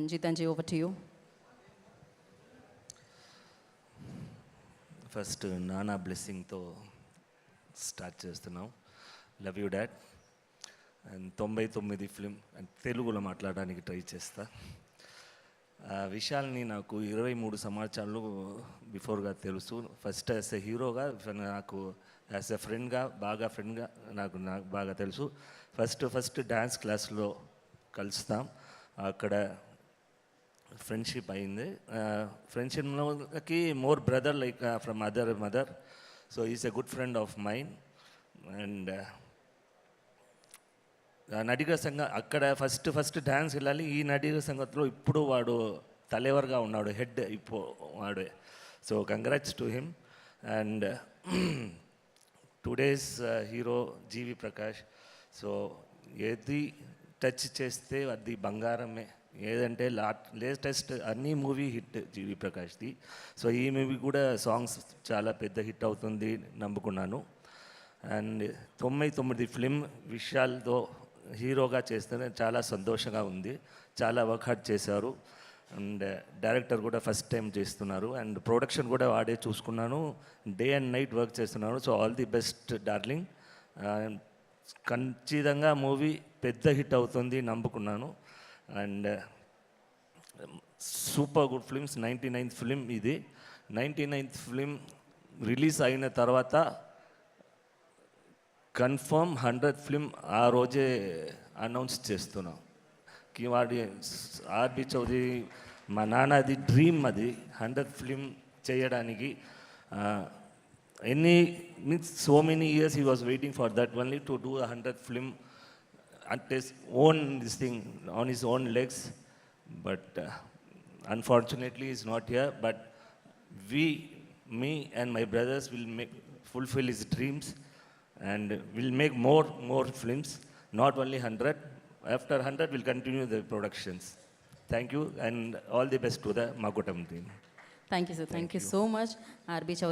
And Jitanji, over to you. First నానా బ్లెస్సింగ్తో start చేస్తున్నాం. Love you dad. And 99 film and తెలుగులో మాట్లాడడానికి try చేస్తా. విశాల్ని నాకు 23 సంవత్సరాలు బిఫోర్గా తెలుసు. ఫస్ట్ యాజ్ ఎ హీరోగా నాకు యాజ్ ఎ ఫ్రెండ్గా నాకు బాగా తెలుసు. ఫస్ట్ డ్యాన్స్ క్లాస్లో కలుస్తాం. అక్కడ ఫ్రెండ్షిప్ అయింది. ఫ్రెండ్షిప్లోకి more brother like from mother. So is a good friend of mine. And Nadigar Sangam అక్కడ ఫస్ట్ డ్యాన్స్ వెళ్ళాలి. ఈ నడిగర్ సంఘంలో ఇప్పుడు వాడు తలేవర్గా ఉన్నాడు, హెడ్ ఇప్పుడు వాడే. So congrats to him. And today's hero GV Prakash. సో ఏది టచ్ చేస్తే అది బంగారమే. ఏదంటే లేటెస్ట్ అన్ని మూవీ హిట్ జీవి ప్రకాష్ది. సో ఈ మూవీ కూడా సాంగ్స్ చాలా పెద్ద హిట్ అవుతుంది నమ్ముకున్నాను. అండ్ 99 ఫిలిం విశాల్తో హీరోగా చేస్తేనే చాలా సంతోషంగా ఉంది. చాలా వర్క్ హార్డ్ చేశారు. అండ్ డైరెక్టర్ కూడా ఫస్ట్ టైం చేస్తున్నారు. అండ్ ప్రొడక్షన్ కూడా వాడే చూసుకున్నాను. డే అండ్ నైట్ వర్క్ చేస్తున్నాను. So all the best darling. ఖచ్చితంగా మూవీ పెద్ద హిట్ అవుతుంది నమ్ముకున్నాను. And super good films. 99th film ఇది. 99th ఫిలిం రిలీజ్ అయిన తర్వాత కన్ఫర్మ్ 100th ఫిలిం ఆ రోజే అనౌన్స్ చేస్తున్నాం. వాడి ఆర్బి చౌదరి మా నాన్నది డ్రీమ్, అది 100th ఫిలిం చేయడానికి. So many years he was waiting for that only to do 100th film at his own this thing on his own legs, but unfortunately he's not here. But me and my brothers will fulfill his dreams and will make more films, not only 100. After 100 we'll continue the productions. Thank you and all the best to the Makutam team. Thank you, sir. Thank you so much, RB Chaudhary.